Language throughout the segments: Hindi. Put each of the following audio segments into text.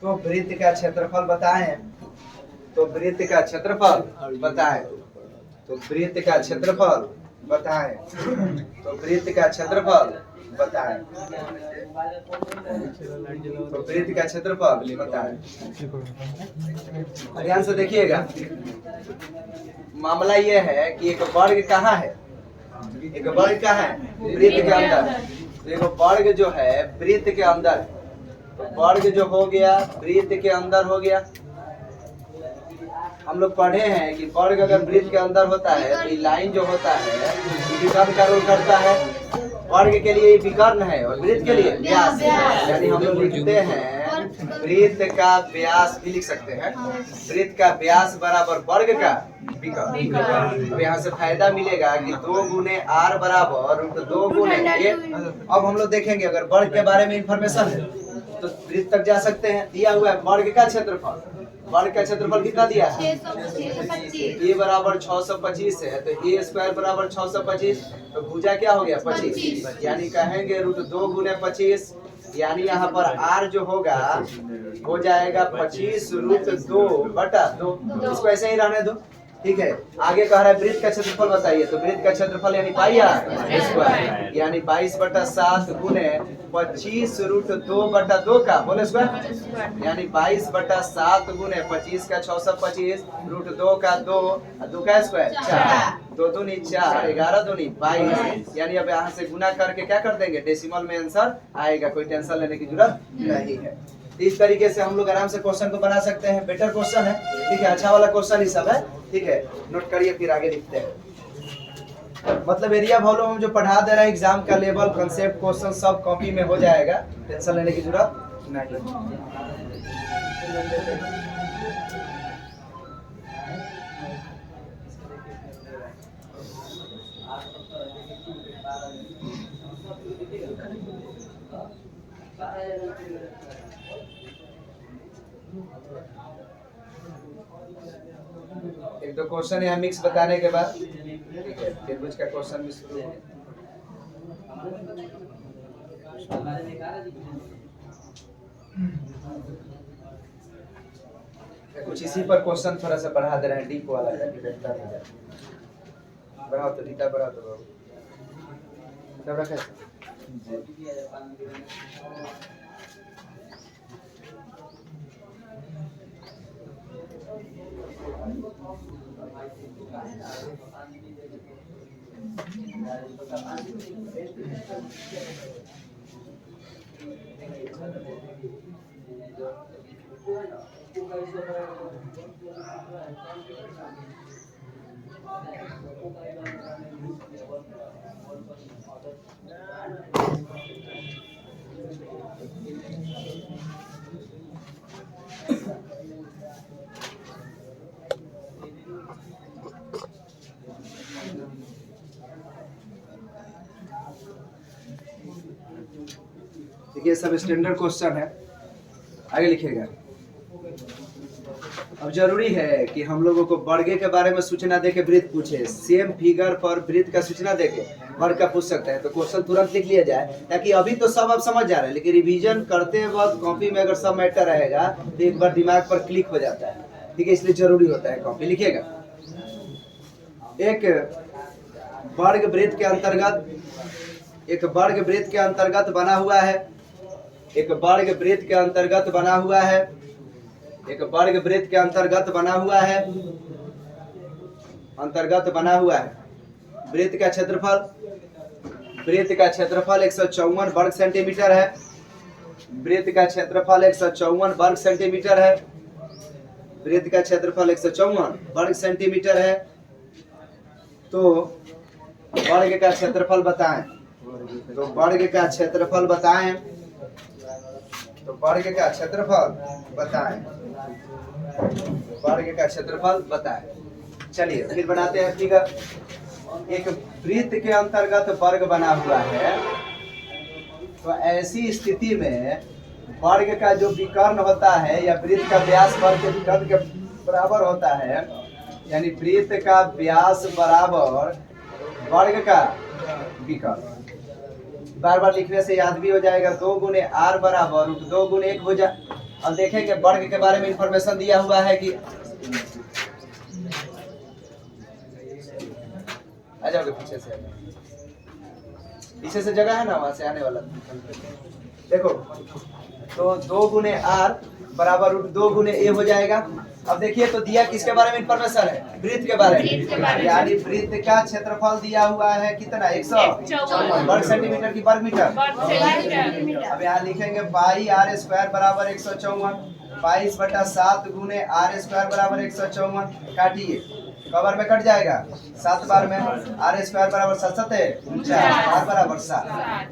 तो वृत्त का क्षेत्रफल बताएं। तो वृत्त का क्षेत्रफल बताएं। तो वृत्त का क्षेत्रफल बताएं। तो वृत्त का क्षेत्रफल बताएं। तो वृत्त का क्षेत्रफल बताएं। ध्यान से देखिएगा, मामला यह है कि एक वर्ग कहाँ है, एक वर्ग कहाँ है, वृत्त के अंदर। एक वर्ग जो है वृत्त के अंदर, तो वर्ग जो हो गया वृत्त के अंदर हो गया। हम लोग पढ़े हैं कि वर्ग अगर वृत्त के अंदर होता है तो ये लाइन जो होता है विकर्ण का रोल करता है। वर्ग के लिए विकर्ण है और वृत्त के लिए व्यास, यानी हम लोग लिखते हैं वृत्त का व्यास भी लिख सकते हैं। वृत्त का व्यास बराबर वर्ग का विकर्ण। तो यहाँ से फायदा मिलेगा कि 2 गुने r बराबर 2 गुने a। अब हम लोग देखेंगे अगर वर्ग के बारे में इंफॉर्मेशन है तो वृत्त तक जा सकते हैं। दिया हुआ है वर्ग का क्षेत्रफल, वर्ग का क्षेत्रफल कितना दिया है, a बराबर 625 है, तो a स्क्वायर बराबर 625, तो भुजा क्या हो गया 25, यानी कहेंगे √2 गुने 25, यानी यहाँ पर r जो होगा हो जाएगा 25 √2 बटा 2। इसको ऐसे ही रहने दो, ठीक है। आगे कह रहा है वृत्त का क्षेत्रफल बताइए, तो वृत्त का क्षेत्रफल यानी पाई r स्क्वायर, यानी 22/7 गुने 25 √2 बटा 2 का बोले स्क्वायर, यानी 22/7 गुने 25 का 625 √2 का 2 2 का स्क्वायर 4, 2 दूनी 4, 11 दूनी 22, यानी अब यहाँ से गुना करके क्या कर देंगे डेसिमल में आंसर आएगा, कोई टेंशन लेने की जरूरत नहीं है। इस तरीके से हम लोग आराम से क्वेश्चन को बना सकते हैं। बेटर क्वेश्चन है, ठीक है, अच्छा वाला क्वेश्चन ही सब है, ठीक है। नोट करिए फिर आगे लिखते हैं। मतलब एरिया वॉल्यूम हम जो पढ़ा दे रहे हैं एग्जाम का लेवल कंसेप्ट क्वेश्चन सब कॉपी में हो जाएगा, टेंशन लेने की जरूरत नहीं। एक दो क्वेश्चन यहाँ मिक्स बताने के बाद ठीक है त्रिभुज का क्वेश्चन भी शुरू है। कुछ इसी पर क्वेश्चन थोड़ा सा बढ़ा दे रहे हैं, डीप वाला है, बेहतर हो जाए। बढ़ाओ तो डीटा बढ़ाओ तो बाबू तब रखे ये सब स्टैंडर्ड क्वेश्चन है। आगे लिखिएगा। अब जरूरी है कि हम लोगों को वर्ग के बारे में सूचना देके वृत्त पूछे, सेम फिगर पर वृत्त का सूचना देके वर्ग का पूछ सकते हैं, तो क्वेश्चन तुरंत लिख लिया जाए, ताकि अभी तो सब आप समझ जा रहे हैं लेकिन रिवीजन करते वक्त कॉपी में अगर सब मैटर रहेगा तो एक बार दिमाग पर क्लिक हो जाता है, ठीक है, इसलिए जरूरी होता है कॉपी। लिखिएगा। एक वर्ग वृत्त के अंतर्गत, एक वर्ग वृत्त के अंतर्गत बना हुआ है, एक वर्ग वृत्त के अंतर्गत बना हुआ है, एक वर्ग वृत्त के अंतर्गत बना हुआ है, अंतर्गत बना हुआ है। वृत्त का क्षेत्रफल, वृत्त का क्षेत्रफल 154 वर्ग सेंटीमीटर है। वृत्त का क्षेत्रफल 154 वर्ग सेंटीमीटर है। वृत्त का क्षेत्रफल 154 वर्ग सेंटीमीटर है। तो वर्ग का क्षेत्रफल बताएं। तो वर्ग का क्षेत्रफल बताएं। तो वर्ग का क्षेत्रफल बताएं। वर्ग का क्षेत्रफल बताएं। चलिए फिर बनाते हैं फिगर। एक वृत्त के अंतर्गत वर्ग बना हुआ है, तो ऐसी स्थिति में वर्ग का जो विकर्ण होता है या वृत्त का व्यास वर्ग के विकर्ण के बराबर होता है, यानी वृत्त का व्यास बराबर वर्ग का विकर्ण। बार बार लिखने से याद भी हो जाएगा। 2 गुने r बराबर √2 गुने 1 भुजा, अब देखेंगे वर्ग के बारे में इंफॉर्मेशन दिया हुआ है कि आ जाओगे पीछे से जगह है ना, वहां से आने वाला। देखो तो 2 गुने आर बराबर रूट 2 गुने ए हो जाएगा। अब देखिए तो दिया किसके बारे में इंफॉर्मेशन है, वृत्त के बारे में, यानी वृत्त का क्षेत्रफल दिया हुआ है कितना 154 वर्ग सेंटीमीटर की वर्ग मीटर। अब यहाँ लिखेंगे बाई आर स्क्वायर बराबर 154, 22/7 गुने आर स्क्वायर बराबर 154। काटिए, कवर में कट जाएगा 7 बार में, आर स्क्वायर बराबर 7 आर बराबर 7।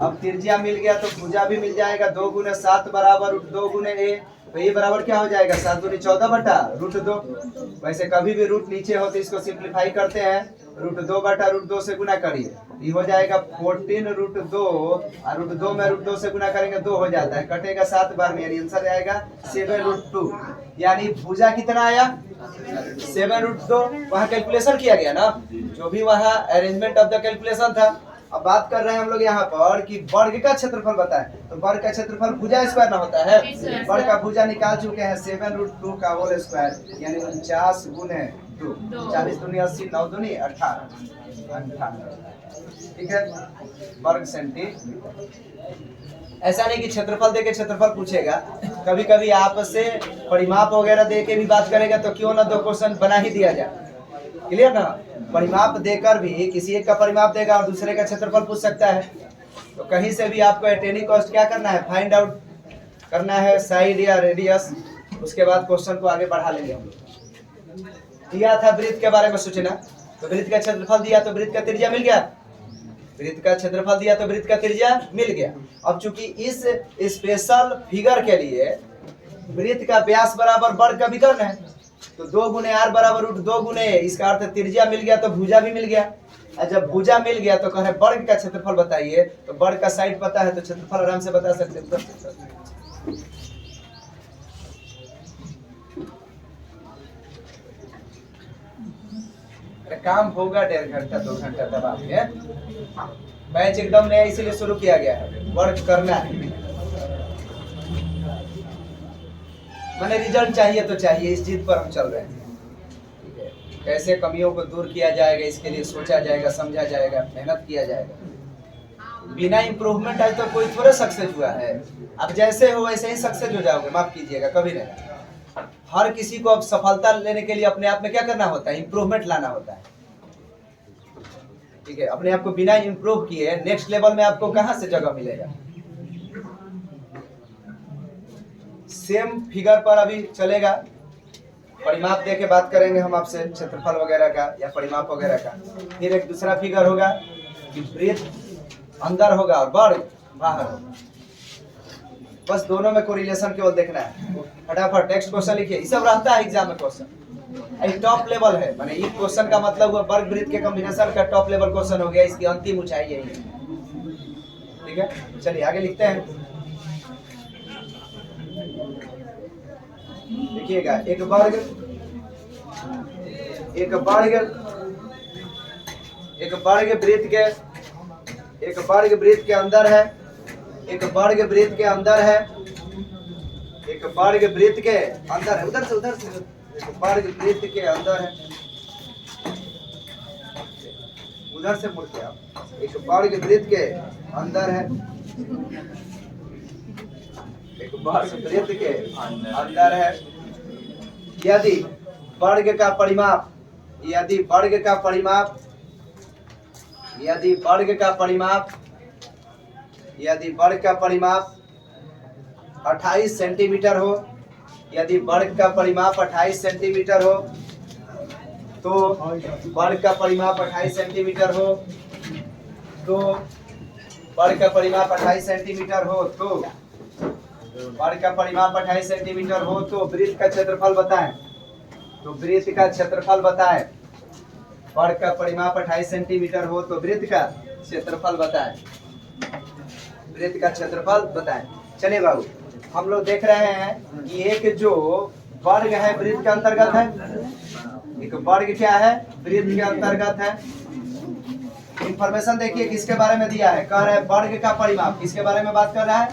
अब त्रिज्या मिल गया तो भुजा भी मिल जाएगा, 2 गुने 7 बराबर रूट 2 गुने ए, तो ये बराबर क्या हो जाएगा 7 दूनी 14 बटा रूट 2। वैसे कभी भी रूट नीचे हो तो इसको सिंप्लीफाई करते हैं, रूट 2 बटा रूट 2 से गुना करिए, ये हो जाएगा 14 रूट 2 और रूट 2 में रूट 2 से गुना करेंगे 2 हो जाता है, कटेगा 7 बार में, यानी आंसर आएगा 7 रूट 2। यानी भुजा कितना आया 7 रूट 2। वहाँ कैलकुलेशन किया गया ना, जो भी वहाँ अरेंजमेंट ऑफ द कैलकुलेशन था। अब बात कर रहे हैं हम लोग यहाँ पर कि वर्ग का क्षेत्रफल बताएं, तो वर्ग का क्षेत्रफल भुजा स्क्वायर ना होता है, वर्ग का भुजा निकाल चुके हैं 7 रूट 2 का होल स्क्वायर, यानी 49 गुने 2, 40 दूनी 80, 9 दूनी 18, ठीक है, वर्ग सेंटीमीटर। ऐसा नहीं कि क्षेत्रफल देके क्षेत्रफल पूछेगा, कभी कभी आपसे परिमाप वगैरह दे के भी बात करेगा, तो क्यों ना 2 क्वेश्चन बना ही दिया जाए, क्लियर ना। परिमाप देकर भी किसी एक का परिमाप देगा और दूसरे का क्षेत्रफल पूछ सकता है, तो कहीं से भी आपको एटेनी कॉस्ट क्या करना है, फाइंड आउट करना है, साइड या रेडियस, उसके बाद क्वेश्चन को आगे बढ़ा लेंगे हम लोग। दिया था वृत्त के बारे में सूचना, तो वृत्त का क्षेत्रफल दिया तो वृत्त का त्रिज्या मिल गया, वृत्त का क्षेत्रफल दिया तो वृत्त का त्रिज्या मिल गया। अब चूंकि इस स्पेशल फिगर के लिए वृत्त का व्यास बराबर वर्ग का विकर्ण है, तो 2 गुने आर बराबर रूट 2 गुने, इसका अर्थ त्रिज्या मिल गया तो भुजा भी मिल गया। और जब भुजा मिल गया तो कहे वर्ग का क्षेत्रफल बताइए, तो वर्ग का साइड पता है तो क्षेत्रफल आराम से बता सकते हैं। काम होगा 1.5 घंटा 2 घंटा तब आपके बैच एकदम नया इसीलिए शुरू किया गया है, वर्क करना है, मैंने रिजल्ट चाहिए तो चाहिए, इस चीज पर हम चल रहे हैं। कैसे कमियों को दूर किया जाएगा इसके लिए सोचा जाएगा, समझा जाएगा, मेहनत किया जाएगा। बिना इम्प्रूवमेंट आज तो कोई थोड़ा सक्सेस हुआ है, अब जैसे हो वैसे ही सक्सेस हो जाओगे, माफ कीजिएगा, कभी नहीं। हर किसी को अब सफलता लेने के लिए अपने आप में क्या करना होता है, इम्प्रूवमेंट लाना होता है, ठीक है। अपने आप को बिना इम्प्रूव किए नेक्स्ट लेवल में आपको कहां से जगह मिलेगा। सेम फिगर पर अभी चलेगा, परिमाप दे के बात करेंगे हम आपसे क्षेत्रफल वगैरह का या परिमाप वगैरह का। फिर एक दूसरा फिगर होगा कि वृत्त अंदर होगा और वर्ग बाहर होगा, बस दोनों में कोरिलेशन केवल देखना है। फटाफट नेक्स्ट क्वेश्चन लिखिए, ये सब रहता है एग्जाम में क्वेश्चन, टॉप लेवल है, माने ये क्वेश्चन का मतलब हुआ वर्ग वृत्त के कॉम्बिनेशन का टॉप लेवल क्वेश्चन हो गया, इसकी अंतिम ऊंचाई यही है, ठीक है। चलिए आगे लिखते हैं, देखिएगा एक वर्ग वृत्त के अंदर है, एक वर्ग वृत्त के अंदर है, एक वर्ग वृत्त के अंदर है, उधर से एक वर्ग वृत्त के अंदर है, उधर से मुड़ के आप, एक वर्ग वृत्त के अंदर है, एक वर्ग वृत्त के अंदर है। यदि वर्ग का परिमाप 28 सेंटीमीटर हो, यदि वर्ग का परिमाप 28 सेंटीमीटर हो, तो वर्ग का परिमाप 28 सेंटीमीटर हो, तो वर्ग का परिमाप 28 सेंटीमीटर हो, तो वर्ग का परिमाप 28 सेंटीमीटर हो, तो वृत्त का क्षेत्रफल बताएं, तो वृत्त का क्षेत्रफल बताएं। वर्ग का परिमाप 28 सेंटीमीटर हो तो वृत्त का क्षेत्रफल बताएं, वृत्त का क्षेत्रफल बताएं। चलिए बाबू, हम लोग देख रहे हैं कि एक जो वर्ग है वृत्त के अंतर्गत है, एक वर्ग क्या है, वृत्त के अंतर्गत है, इंफॉर्मेशन देखिए किसके बारे में दिया है, कह रहा है वर्ग का परिमाप, किसके बारे में बात कर रहा है,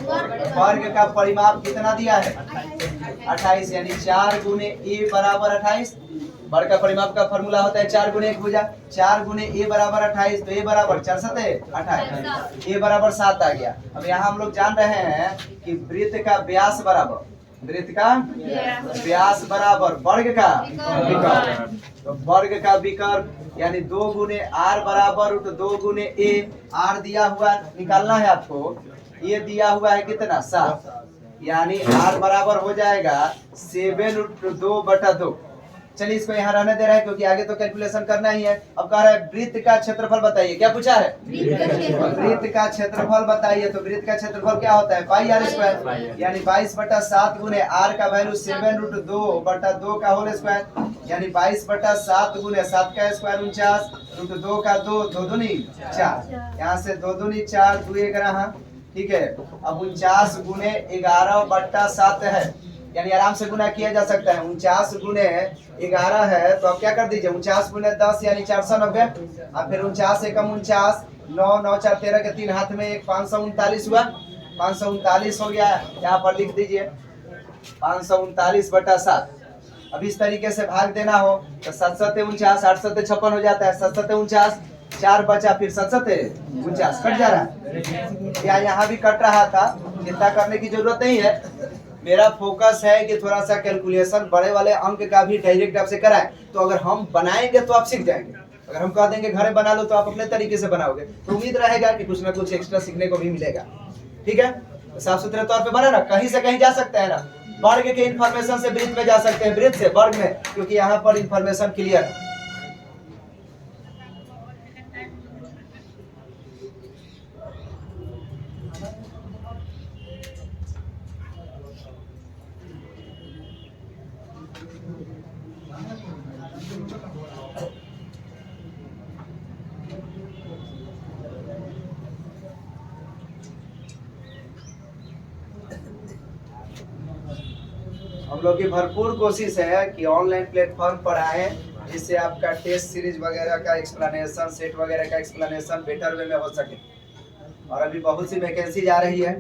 वर्ग का परिमाप कितना दिया है 28, यानी 4 गुने ए बराबर 28। वर्ग का परिमाप का फॉर्मूला होता है 4 गुने 1 भुजा, 4 गुने ए बराबर 28, तो ए बराबर 4 7 28, ए बराबर 7 आ गया। अब यहाँ हम लोग जान रहे हैं कि वृत्त का व्यास बराबर, वृत्त का व्यास बराबर वर्ग का विकर्ण, तो वर्ग का विकर्ण यानी 2 गुने आर बराबर 2 गुने ए, आर दिया हुआ निकालना है आपको, ये दिया हुआ है कितना 7, यानी आर बराबर हो जाएगा 7√2/2। चलिए इसको यहाँ रहने दे रहा है क्योंकि आगे तो कैलकुलेशन करना ही है। अब कह रहा है वृत्त का क्षेत्रफल बताइए, क्या पूछा है, वृत्त का क्षेत्रफल बताइए। तो वृत्त का क्षेत्रफल क्या होता है पाई आर स्क्वायर, यानी 22/7 गुने आर का वैल्यू 7√2/2 का होल स्क्वायर, यानी 22/7 गुने 7 का स्क्वायर 49√2 का 2, 2 दूनी 4, यहाँ से 2 दूनी 4, 2 11, ठीक है। अब 49 गुने 11/7 है, यानी आराम से गुना किया जा सकता है। 49 गुने 11 है तो आप क्या कर दीजिए 49 गुने 10 यानी 490, और फिर 49 एकम 49, 9 9 4 13 के 3 हाथ में 1, 539 हुआ, 539 हो गया। यहाँ पर लिख दीजिए 539/7। अब इस तरीके से भाग देना हो तो 7 7 49, 8 7 56 हो जाता है, 7 7 49, 4 बचा, फिर 7 7 49 कट जा रहा है, या यहाँ भी कट रहा था, चिंता करने की जरूरत नहीं है। मेरा फोकस है कि थोड़ा सा कैलकुलेशन बड़े वाले अंक का भी डायरेक्ट आपसे कराएं, तो अगर हम बनाएंगे तो आप सीख जाएंगे, अगर हम कह देंगे घर बना लो तो आप अपने तरीके से बनाओगे, तो उम्मीद रहेगा कि कुछ ना कुछ एक्स्ट्रा सीखने को भी मिलेगा। ठीक है, तो साफ सुथरे तौर पे बना ना, कहीं से कहीं जा सकते हैं ना, वर्ग के इंफॉर्मेशन से वृत्त में जा सकते हैं, वृत्त से वर्ग में, क्योंकि यहाँ पर इंफॉर्मेशन क्लियर है। हम लोग की भरपूर कोशिश है कि ऑनलाइन प्लेटफॉर्म पर आए, जिससे आपका टेस्ट सीरीज वगैरह का एक्सप्लेनेशन, सेट वगैरह का एक्सप्लेनेशन बेटर वे में हो सके। और अभी बहुत सी वैकेंसी जा रही है,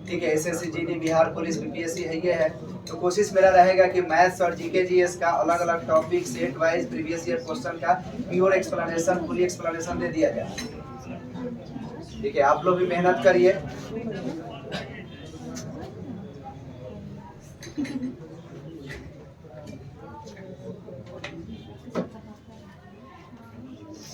ठीक है, SSC, GD, Bihar police, BPSC है ये है, तो कोशिश मेरा रहेगा कि मैथ्स और जीके जीएस का अलग अलग topic set wise previous year question का प्योर एक्सप्लेनेशन, फुली एक्सप्लेनेशन दे दिया जाए। ठीक है, आप लोग भी मेहनत करिए।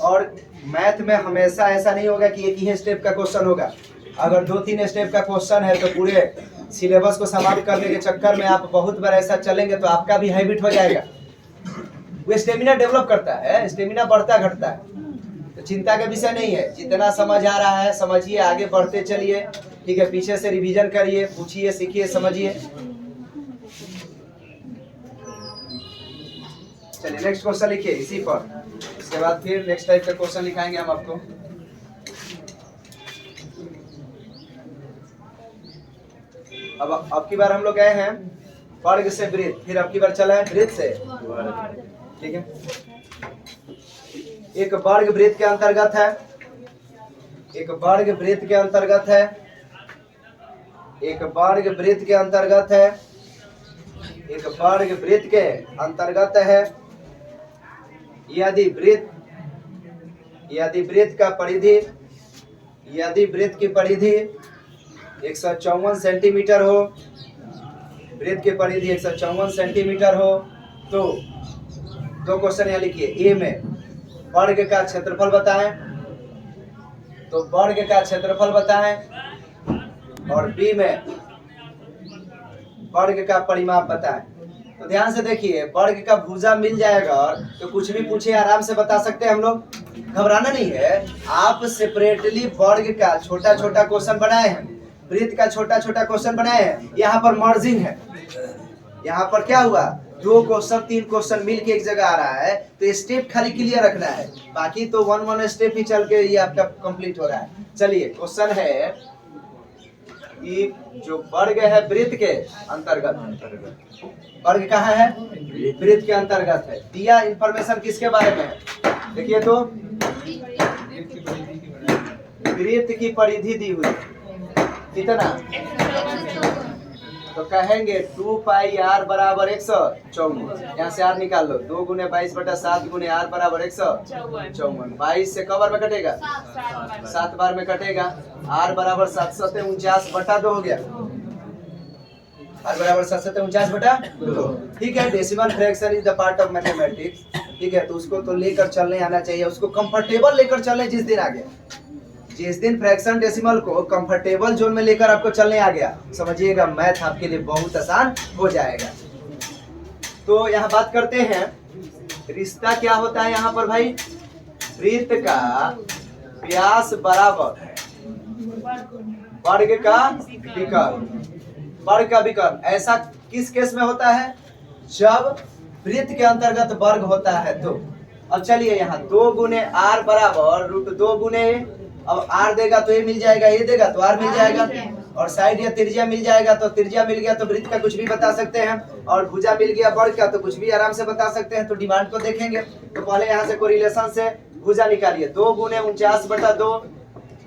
और मैथ में हमेशा ऐसा नहीं होगा कि एक ही स्टेप का क्वेश्चन होगा, अगर 2-3 स्टेप का क्वेश्चन है तो पूरे सिलेबस को समाप्त करने के चक्कर में आप बहुत बार ऐसा चलेंगे तो आपका भी हैबिट हो जाएगा। वो स्टेमिना डेवलप करता है, स्टेमिना बढ़ता घटता है, तो चिंता का विषय नहीं है। जितना समझ आ रहा है समझिए, आगे बढ़ते चलिए, ठीक है, पीछे से रिवीजन करिए, पूछिए, सीखिए, समझिए। चलिए नेक्स्ट क्वेश्चन लिखिए इसी पर, उसके बाद फिर नेक्स्ट टाइप का क्वेश्चन लिखाएंगे हम आपको। अब की बार हम लोग गए हैं वर्ग से वृत्त, फिर अब की बार चला है वृत्त से, ठीक है। एक वर्ग वृत्त के अंतर्गत है, एक वर्ग वृत्त के अंतर्गत है, एक वर्ग वृत्त के अंतर्गत है, एक वर्ग वृत्त के अंतर्गत है। यदि वृत्त का परिधि, यदि वृत्त की परिधि 154 सेंटीमीटर हो, वृत्त की परिधि 154 सेंटीमीटर हो, तो दो क्वेश्चन यहाँ लिखिए। ए में वर्ग का क्षेत्रफल बताएं, तो वर्ग का क्षेत्रफल बताएं, और बी में वर्ग का परिमाप बताएं। तो ध्यान से देखिए, वर्ग का भुजा मिल जाएगा तो कुछ भी पूछे आराम से बता सकते हैं हम लोग, घबराना नहीं है। आप सेपरेटली वर्ग का छोटा छोटा क्वेश्चन बनाए हैं, वृत्त का छोटा छोटा क्वेश्चन बनाए हैं, यहाँ पर मर्जिंग है, यहाँ पर क्या हुआ, 2 क्वेश्चन 3 क्वेश्चन मिल के एक जगह आ रहा है, तो स्टेप खाली क्लियर रखना है, बाकी तो 1 स्टेप ही चल के ये आपका कंप्लीट हो रहा है। चलिए क्वेश्चन है कि जो वर्ग है वृत्त के अंतर्गत, वर्ग कहाँ है, वृत्त के अंतर्गत है। दिया इंफॉर्मेशन किसके बारे में है, देखिए तो वृत्त की परिधि दी हुई कितना, तो कहेंगे 2 पाई r बराबर 154। यहाँ से r निकाल लो, 2 गुने 22/7 गुने r बराबर 154। 22 से कवर में कटेगा, 7 बार में कटेगा। r बराबर 749/2 हो गया, r बराबर 749/2। ठीक है, decimal fraction is the part of mathematics. ठीक है, तो उसको तो लेकर चलने आना चाहिए, उसको कंफर्टेबल लेकर चलने। जिस दिन आ गया, जिस दिन फ्रैक्शन डेसिमल को कंफर्टेबल जोन में लेकर आपको चलने आ गया, समझिएगा मैथ आपके लिए बहुत आसान हो जाएगा। तो यहाँ बात करते हैं, रिश्ता क्या होता है यहाँ पर भाई, वृत्त का व्यास बराबर वर्ग का विकर्ण। वर्ग का विकर्ण ऐसा किस केस में होता है, जब वृत्त के अंतर्गत वर्ग होता है। तो अब चलिए यहाँ 2 गुने r बराबर √2 गुने, अब r देगा तो ये मिल जाएगा, ये देगा तो r मिल जाएगा, और साइड या त्रिज्या मिल जाएगा। तो त्रिज्या मिल गया तो वृत्त का कुछ भी बता सकते हैं, और भुजा मिल गया वर्ग का तो कुछ भी आराम से बता सकते हैं। तो डिमांड को देखेंगे, तो पहले यहाँ से कोरिलेशन से भुजा निकालिए। 2 गुने 49/2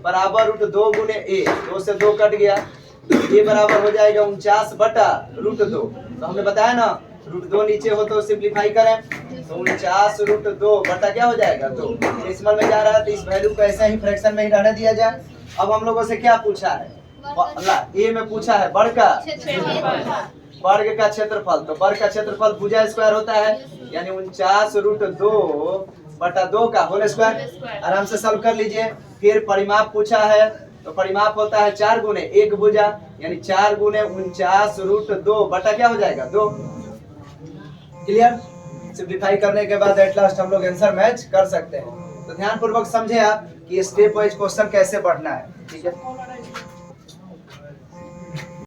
बराबर √2 गुने a, 2 से 2 कट गया, ये बराबर हो जाएगा 49/√2। तो हमने बताया ना, √2 नीचे हो तो सिंप्लीफाई करें, तो 49√2 बटा क्या हो जाएगा 2। डेसिमल में जा रहा है तो इस वैल्यू को ऐसे ही फ्रैक्शन में ही रहने दिया जाए। अब हम लोगों से क्या पूछा है, ए में पूछा है वर्ग का क्षेत्रफल। तो वर्ग का क्षेत्रफल भुजा स्क्वायर होता है, यानी 49√2/2 का होल स्क्वायर। आराम से सॉल्व कर लीजिए। फिर परिमाप पूछा है, तो परिमाप होता है 4 गुने 1 भुजा, यानी 4 गुने 49√2 बटा क्या हो जाएगा 2। क्लियर? सिंप्लीफाई करने के बाद एट लास्ट हम लोग आंसर मैच कर सकते हैं। तो ध्यान पूर्वक समझे आप कि स्टेप वाइज क्वेश्चन कैसे बढ़ना है। ठीक है।